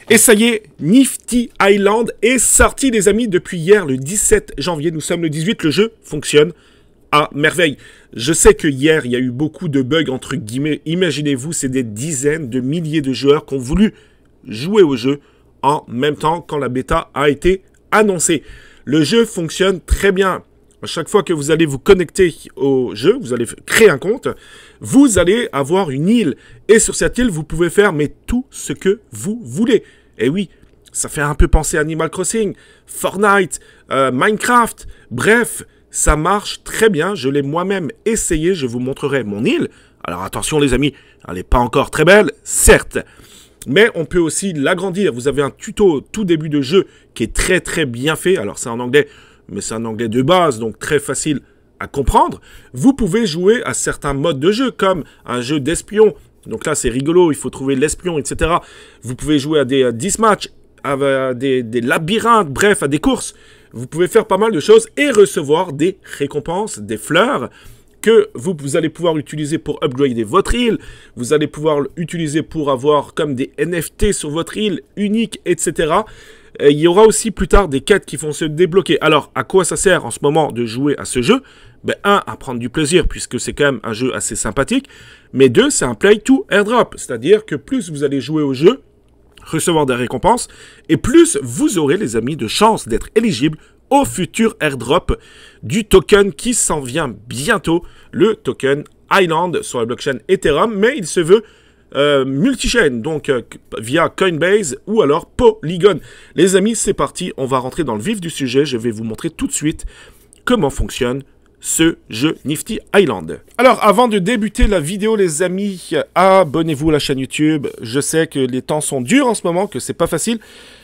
Et ça y est, Nifty Island est sorti les amis depuis hier le 17 janvier. Nous sommes le 18, le jeu fonctionne à merveille. Je sais que hier, il y a eu beaucoup de bugs entre guillemets. Imaginez-vous, c'est des dizaines de milliers de joueurs qui ont voulu jouer au jeu en même temps quand la bêta a été annoncée. Le jeu fonctionne très bien. À chaque fois que vous allez vous connecter au jeu, vous allez créer un compte, vous allez avoir une île. Et sur cette île, vous pouvez faire mais tout ce que vous voulez. Et oui, ça fait un peu penser à Animal Crossing, Fortnite, Minecraft. Bref, ça marche très bien. Je l'ai moi-même essayé. Je vous montrerai mon île. Alors attention les amis, elle n'est pas encore très belle, certes. Mais on peut aussi l'agrandir. Vous avez un tuto au tout début de jeu qui est très très bien fait. Alors c'est en anglais, mais c'est un anglais de base, donc très facile à comprendre. Vous pouvez jouer à certains modes de jeu, comme un jeu d'espion. Donc là, c'est rigolo, il faut trouver l'espion, etc. Vous pouvez jouer à des dismatchs, à des labyrinthes, bref, à des courses. Vous pouvez faire pas mal de choses et recevoir des récompenses, des fleurs, que vous allez pouvoir utiliser pour upgrader votre île. Vous allez pouvoir l'utiliser pour avoir comme des NFT sur votre île, uniques, etc. Il y aura aussi plus tard des quêtes qui vont se débloquer. Alors, à quoi ça sert en ce moment de jouer à ce jeu? Ben, un, à prendre du plaisir, puisque c'est quand même un jeu assez sympathique. Mais deux, c'est un play to airdrop. C'est-à-dire que plus vous allez jouer au jeu, recevoir des récompenses, et plus vous aurez, les amis, de chances d'être éligible au futur airdrop du token qui s'en vient bientôt, le token Island sur la blockchain Ethereum, mais il se veut multi-chain, donc via Coinbase ou alors Polygon. Les amis, c'est parti, on va rentrer dans le vif du sujet. Je vais vous montrer tout de suite comment fonctionne ce jeu Nifty Island. Alors, avant de débuter la vidéo, les amis, abonnez-vous à la chaîne YouTube. Je sais que les temps sont durs en ce moment, que c'est pas facile,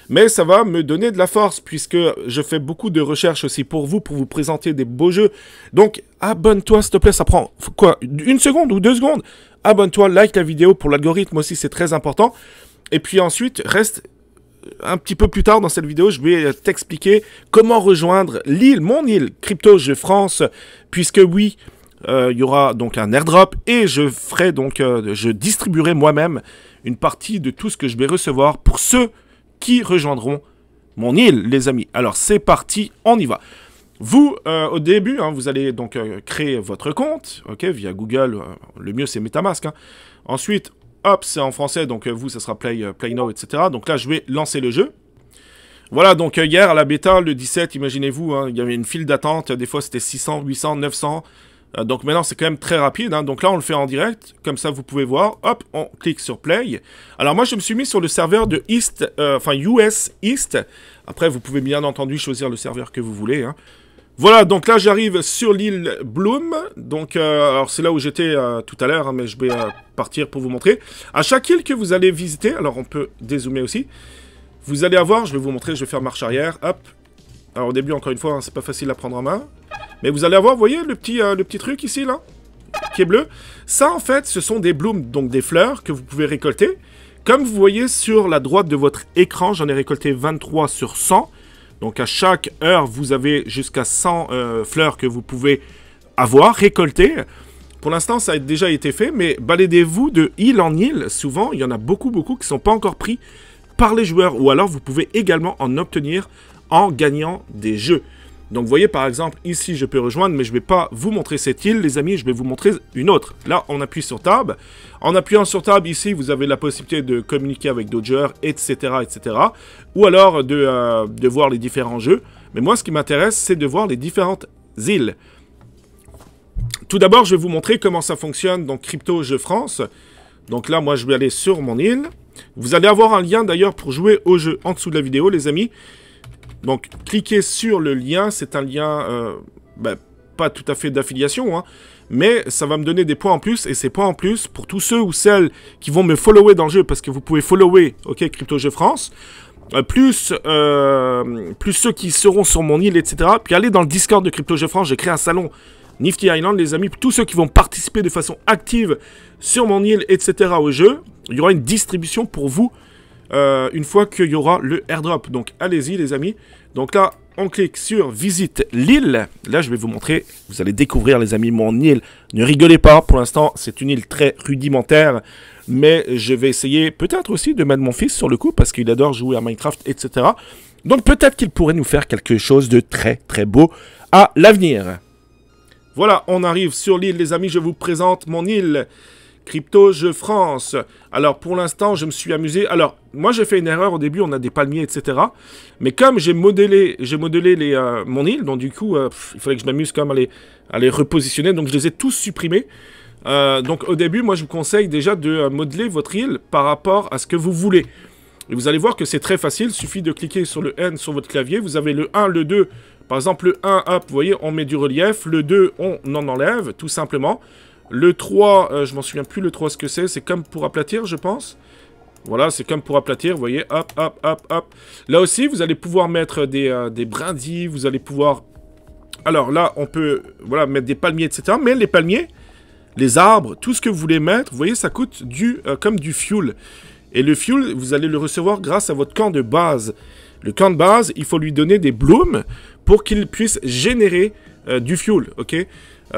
mais ça va me donner de la force, puisque je fais beaucoup de recherches aussi pour vous présenter des beaux jeux. Donc, abonne-toi, s'il te plaît, ça prend, quoi, 1 seconde ou 2 secondes. Abonne-toi, like la vidéo, pour l'algorithme aussi, c'est très important. Et puis ensuite, reste un petit peu plus tard dans cette vidéo, je vais t'expliquer comment rejoindre l'île, mon île, Crypto Jeux France, puisque oui, il y aura donc un airdrop et je ferai donc, je distribuerai moi-même une partie de tout ce que je vais recevoir pour ceux qui rejoindront mon île, les amis. Alors c'est parti, on y va. Vous, au début, hein, vous allez donc créer votre compte, ok, via Google, le mieux c'est MetaMask. Hein. Ensuite, hop, c'est en français, donc vous, ça sera Play Now, etc. Donc là, je vais lancer le jeu. Voilà, donc hier, à la bêta, le 17, imaginez-vous, hein, il y avait une file d'attente, des fois c'était 600, 800, 900. Donc maintenant, c'est quand même très rapide. Hein. Donc là, on le fait en direct, comme ça, vous pouvez voir. Hop, on clique sur Play. Alors moi, je me suis mis sur le serveur de East, US East. Après, vous pouvez bien entendu choisir le serveur que vous voulez, hein. Voilà, donc là j'arrive sur l'île Bloom, donc alors c'est là où j'étais tout à l'heure, hein, mais je vais partir pour vous montrer. À chaque île que vous allez visiter, alors on peut dézoomer aussi, vous allez avoir, je vais vous montrer, je vais faire marche arrière, hop. Alors au début, encore une fois, hein, c'est pas facile à prendre en main, mais vous allez avoir, vous voyez le petit truc ici, là, qui est bleu. Ça en fait, ce sont des blooms, donc des fleurs que vous pouvez récolter. Comme vous voyez sur la droite de votre écran, j'en ai récolté 23 sur 100. Donc à chaque heure, vous avez jusqu'à 100 fleurs que vous pouvez avoir, récoltées. Pour l'instant, ça a déjà été fait, mais baladez-vous de île en île. Souvent, il y en a beaucoup qui ne sont pas encore pris par les joueurs. Ou alors, vous pouvez également en obtenir en gagnant des jeux. Donc vous voyez, par exemple, ici, je peux rejoindre, mais je ne vais pas vous montrer cette île, les amis. Je vais vous montrer une autre. Là, on appuie sur Tab. En appuyant sur Tab, ici, vous avez la possibilité de communiquer avec d'autres joueurs, etc., etc. Ou alors de voir les différents jeux. Mais moi, ce qui m'intéresse, c'est de voir les différentes îles. Tout d'abord, je vais vous montrer comment ça fonctionne dans Crypto Jeux France. Donc là, moi, je vais aller sur mon île. Vous allez avoir un lien, d'ailleurs, pour jouer au jeu en dessous de la vidéo, les amis. Donc, cliquez sur le lien. C'est un lien, pas tout à fait d'affiliation, hein, mais ça va me donner des points en plus. Et ces points en plus, pour tous ceux ou celles qui vont me follower dans le jeu, parce que vous pouvez follower, ok, Crypto Jeux France, plus ceux qui seront sur mon île, etc. Puis allez dans le Discord de Crypto Jeux France. J'ai créé un salon Nifty Island, les amis. Tous ceux qui vont participer de façon active sur mon île, etc. au jeu, il y aura une distribution pour vous une fois qu'il y aura le airdrop. Donc allez-y les amis. Donc là, on clique sur visite l'île. Là, je vais vous montrer, vous allez découvrir, les amis, mon île. Ne rigolez pas, pour l'instant, c'est une île très rudimentaire. Mais je vais essayer peut-être aussi de mettre mon fils sur le coup parce qu'il adore jouer à Minecraft, etc. Donc peut-être qu'il pourrait nous faire quelque chose de très très beau à l'avenir. Voilà, on arrive sur l'île, les amis. Je vous présente mon île. Crypto Jeux France. Alors, pour l'instant, je me suis amusé. Alors, moi, j'ai fait une erreur au début. On a des palmiers, etc. Mais comme j'ai modélé mon île, donc du coup, il fallait que je m'amuse quand même à les repositionner. Donc, je les ai tous supprimés. Donc, au début, moi, je vous conseille déjà de modeler votre île par rapport à ce que vous voulez. Et vous allez voir que c'est très facile. Il suffit de cliquer sur le N sur votre clavier. Vous avez le 1, le 2. Par exemple, le 1, hop, vous voyez, on met du relief. Le 2, on en enlève, tout simplement. Le 3, je m'en souviens plus le 3 ce que c'est comme pour aplatir, je pense. Voilà, c'est comme pour aplatir, vous voyez, hop, hop, hop, hop. Là aussi, vous allez pouvoir mettre des brindilles, vous allez pouvoir... Alors là, on peut, voilà, mettre des palmiers, etc. Mais les palmiers, les arbres, tout ce que vous voulez mettre, vous voyez, ça coûte comme du fuel. Et le fuel, vous allez le recevoir grâce à votre camp de base. Le camp de base, il faut lui donner des blooms pour qu'il puisse générer du fuel, ok?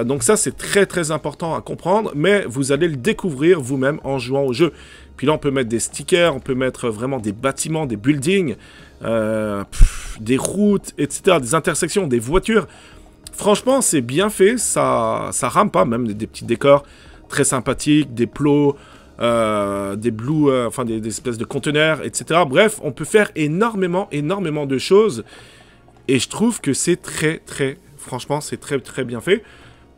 Donc ça, c'est très très important à comprendre, mais vous allez le découvrir vous-même en jouant au jeu. Puis là, on peut mettre des stickers, on peut mettre vraiment des bâtiments, des buildings, des routes, etc., des intersections, des voitures. Franchement, c'est bien fait, ça rame pas, même des petits décors très sympathiques, des plots, des blues, enfin des espèces de conteneurs, etc. Bref, on peut faire énormément de choses, et je trouve que c'est franchement, c'est très bien fait.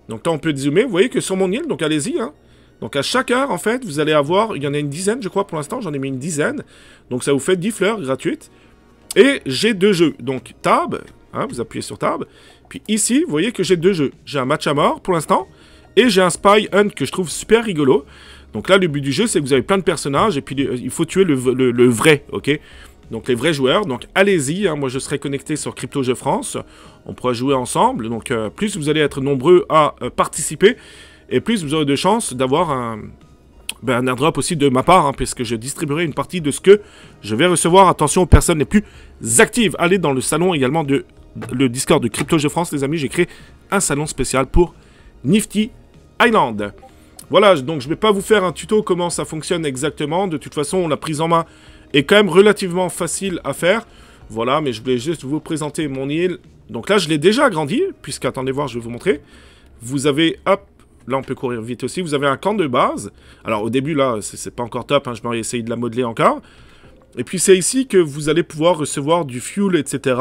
Donc là, on peut zoomer. Vous voyez que sur mon île, donc allez-y. Hein. Donc à chaque heure, en fait, vous allez avoir... Il y en a une dizaine, je crois, pour l'instant. J'en ai mis une dizaine. Donc ça vous fait 10 fleurs gratuites. Et j'ai 2 jeux. Donc Tab, hein, vous appuyez sur Tab. Puis ici, vous voyez que j'ai 2 jeux. J'ai un match à mort, pour l'instant. Et j'ai un Spy Hunt que je trouve super rigolo. Donc là, le but du jeu, c'est que vous avez plein de personnages. Et puis, il faut tuer le vrai, ok? Donc les vrais joueurs, donc allez-y, hein, moi je serai connecté sur Crypto Jeux France, on pourra jouer ensemble, donc plus vous allez être nombreux à participer, et plus vous aurez de chances d'avoir un airdrop aussi de ma part, hein, puisque je distribuerai une partie de ce que je vais recevoir. Attention aux personnes les plus actives, allez dans le salon également le Discord de Crypto Jeux France, les amis, j'ai créé un salon spécial pour Nifty Island. Voilà, donc je ne vais pas vous faire un tuto comment ça fonctionne exactement, de toute façon la prise en main est quand même relativement facile à faire. Voilà, mais je voulais juste vous présenter mon île. Donc là, je l'ai déjà agrandi, puisque, attendez voir, je vais vous montrer. Vous avez, hop, là on peut courir vite aussi, vous avez un camp de base. Alors au début, là, c'est pas encore top, hein, je vais essayer de la modeler encore. Et puis c'est ici que vous allez pouvoir recevoir du fuel, etc.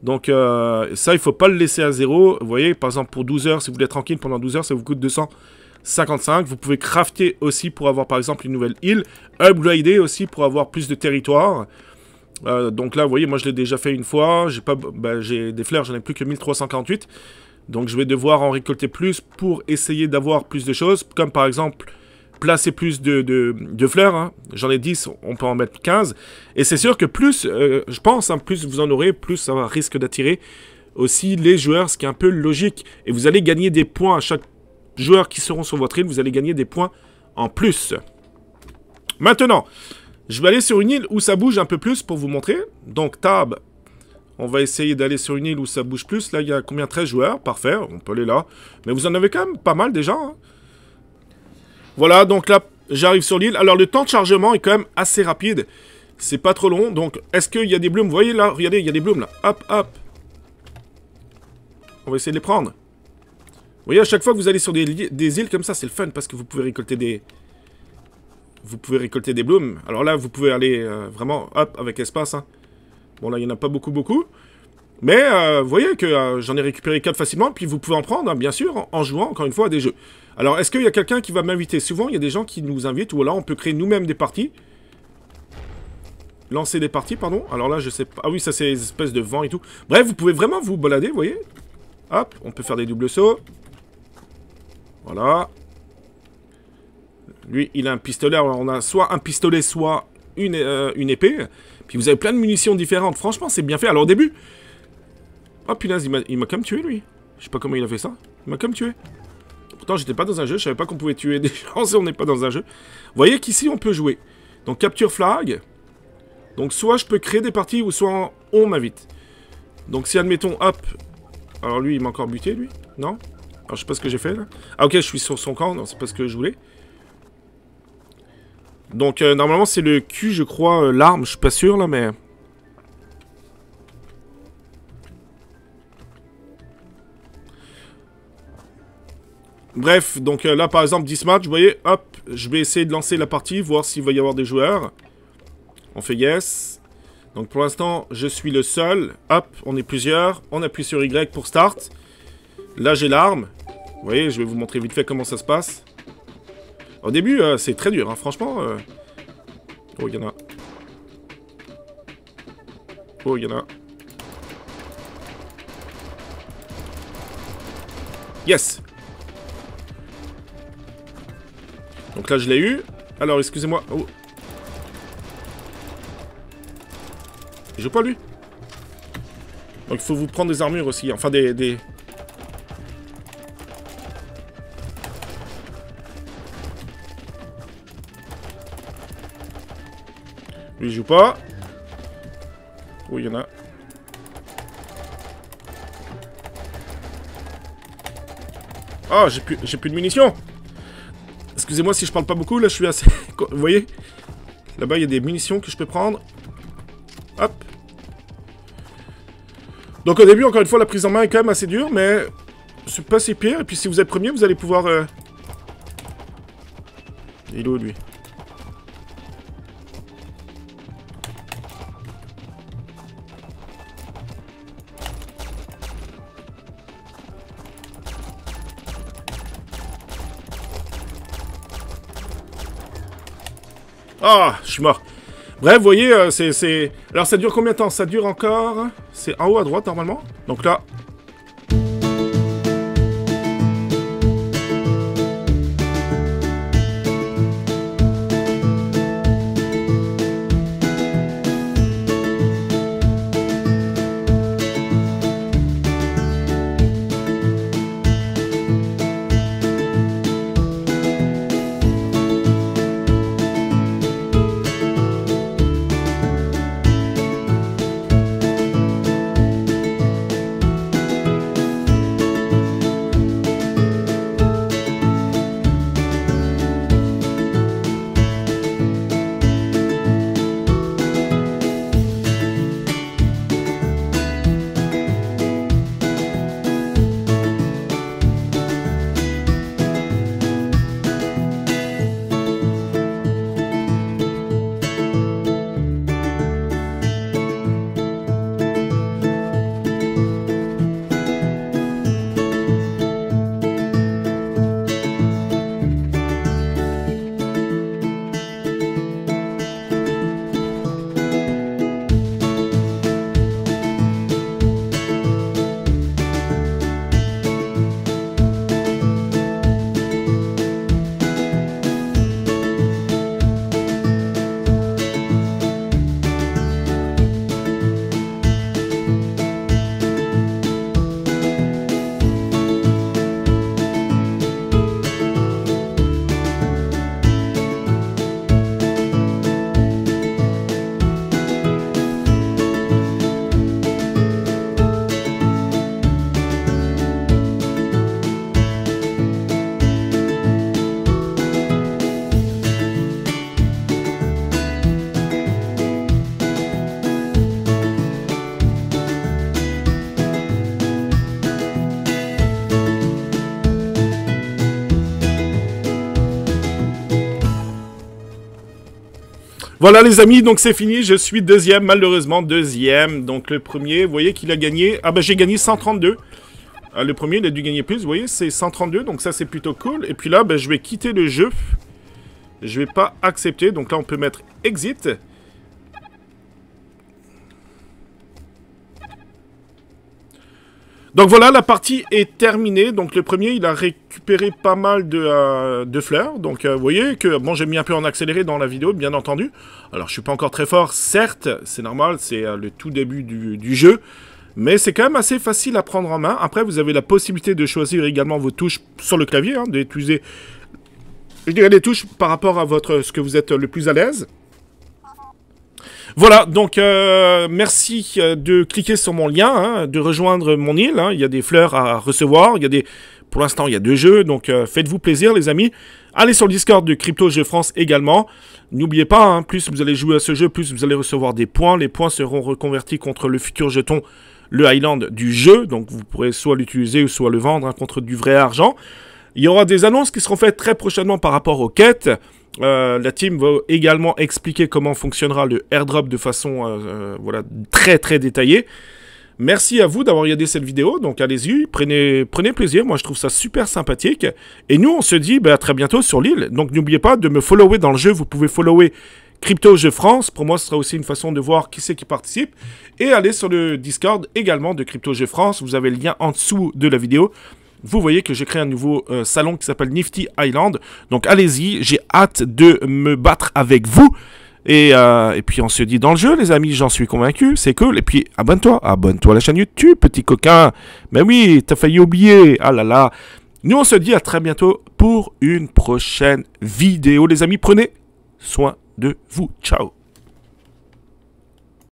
Donc ça, il faut pas le laisser à zéro. Vous voyez, par exemple, pour 12 heures, si vous voulez être tranquille pendant 12 heures, ça vous coûte 255. Vous pouvez crafter aussi pour avoir par exemple une nouvelle île, upgrader aussi pour avoir plus de territoire. Donc là, vous voyez, moi je l'ai déjà fait une fois. J'ai des fleurs, j'en ai plus que 1348. Donc je vais devoir en récolter plus pour essayer d'avoir plus de choses. Comme par exemple, placer plus de fleurs. Hein. J'en ai 10, on peut en mettre 15. Et c'est sûr que plus, je pense, hein, plus vous en aurez, plus ça risque d'attirer aussi les joueurs, ce qui est un peu logique. Et vous allez gagner des points à chaque joueur qui seront sur votre île, vous allez gagner des points en plus. Maintenant, je vais aller sur une île où ça bouge un peu plus pour vous montrer. Donc, Tab, on va essayer d'aller sur une île où ça bouge plus. Là, il y a combien? 13 joueurs, parfait, on peut aller là. Mais vous en avez quand même pas mal déjà. Hein. Voilà, donc là, j'arrive sur l'île. Alors, le temps de chargement est quand même assez rapide. C'est pas trop long. Donc, est-ce qu'il y a des blooms? Vous voyez là, regardez, il y a des blooms là. Hop, hop. On va essayer de les prendre. Vous voyez, à chaque fois que vous allez sur des îles comme ça, c'est le fun parce que vous pouvez récolter des... Vous pouvez récolter des blooms. Alors là, vous pouvez aller vraiment, hop, avec espace. Hein. Bon, là, il n'y en a pas beaucoup. Mais vous voyez que j'en ai récupéré 4 facilement. Puis vous pouvez en prendre, hein, bien sûr, en jouant, encore une fois, à des jeux. Alors, est-ce qu'il y a quelqu'un qui va m'inviter? Souvent, il y a des gens qui nous invitent. Ou alors, on peut créer nous-mêmes des parties. Lancer des parties, pardon. Alors là, je sais pas... Ah oui, ça, c'est des espèces de vent et tout. Bref, vous pouvez vraiment vous balader, vous voyez. Hop, on peut faire des doubles sauts. Voilà. Lui, il a un pistolet. Alors, on a soit un pistolet, soit une épée. Puis vous avez plein de munitions différentes. Franchement, c'est bien fait. Alors, au début... Oh, punaise, il m'a quand même tué, lui. Je sais pas comment il a fait ça. Il m'a quand même tué. Pourtant, j'étais pas dans un jeu. Je savais pas qu'on pouvait tuer des gens si on n'est pas dans un jeu. Vous voyez qu'ici, on peut jouer. Donc, capture flag. Donc, soit je peux créer des parties, ou soit on m'invite. Donc si, admettons, hop. Alors lui, il m'a encore buté, lui. Non? Alors je sais pas ce que j'ai fait, là. Ah ok, je suis sur son camp. Non, c'est pas ce que je voulais. Donc normalement, c'est le Q, je crois, l'arme. Je suis pas sûr, là, mais... Bref, donc là, par exemple, 10 matchs, vous voyez, hop. Je vais essayer de lancer la partie, voir s'il va y avoir des joueurs. On fait yes. Donc pour l'instant, je suis le seul. Hop, on est plusieurs. On appuie sur Y pour start. Là, j'ai l'arme. Vous voyez, je vais vous montrer vite fait comment ça se passe. Au début, c'est très dur, hein, franchement. Oh, il y en a. Oh, il y en a. Yes. Donc là, je l'ai eu. Alors, excusez-moi. Oh. Je joue pas, lui. Donc, il faut vous prendre des armures aussi. Enfin, des... Lui, il joue pas. Oh, il y en a. Ah, j'ai plus de munitions. Excusez-moi si je parle pas beaucoup, là, je suis assez... Vous voyez? Là-bas, il y a des munitions que je peux prendre. Hop. Donc, au début, encore une fois, la prise en main est quand même assez dure, mais... c'est pas si pire. Et puis, si vous êtes premier, vous allez pouvoir... Il est où, lui? Ah, je suis mort. Bref, vous voyez, c'est... Alors, ça dure combien de temps? Ça dure encore... C'est en haut à droite, normalement. Donc là... Voilà les amis, donc c'est fini, je suis deuxième, malheureusement deuxième. Donc le premier, vous voyez qu'il a gagné, ah bah j'ai gagné 132. Le premier, il a dû gagner plus, vous voyez, c'est 132, donc ça c'est plutôt cool. Et puis là, bah, je vais quitter le jeu. Je vais pas accepter, donc là on peut mettre exit. Donc voilà, la partie est terminée. Donc le premier, il a récupéré pas mal de fleurs. Donc vous voyez que, bon, j'ai mis un peu en accéléré dans la vidéo, bien entendu. Alors je suis pas encore très fort, certes, c'est normal, c'est le tout début du jeu. Mais c'est quand même assez facile à prendre en main. Après, vous avez la possibilité de choisir également vos touches sur le clavier, hein, d'utiliser, je dirais, les touches par rapport à ce que vous êtes le plus à l'aise. Voilà, donc merci de cliquer sur mon lien, hein, de rejoindre mon île. Hein. Il y a des fleurs à recevoir, pour l'instant, il y a 2 jeux, donc faites-vous plaisir, les amis. Allez sur le Discord de Crypto Jeux France également. N'oubliez pas, hein, plus vous allez jouer à ce jeu, plus vous allez recevoir des points. Les points seront reconvertis contre le futur jeton, le Highland du jeu. Donc vous pourrez soit l'utiliser ou soit le vendre, hein, contre du vrai argent. Il y aura des annonces qui seront faites très prochainement par rapport aux quêtes. La team va également expliquer comment fonctionnera le airdrop de façon voilà, très très détaillée. Merci à vous d'avoir regardé cette vidéo, donc allez-y, prenez plaisir, moi je trouve ça super sympathique. Et nous on se dit à très bientôt sur l'île, donc n'oubliez pas de me follower dans le jeu, vous pouvez follower Crypto Jeux France, pour moi ce sera aussi une façon de voir qui c'est qui participe. Et allez sur le Discord également de Crypto Jeux France, vous avez le lien en dessous de la vidéo. Vous voyez que j'ai créé un nouveau salon qui s'appelle Nifty Island, donc allez-y, j'ai hâte de me battre avec vous. Et puis on se dit dans le jeu, les amis, j'en suis convaincu, c'est cool. Et puis abonne-toi à la chaîne YouTube, petit coquin. Mais oui, t'as failli oublier, ah là là. Nous on se dit à très bientôt pour une prochaine vidéo, les amis. Prenez soin de vous, ciao.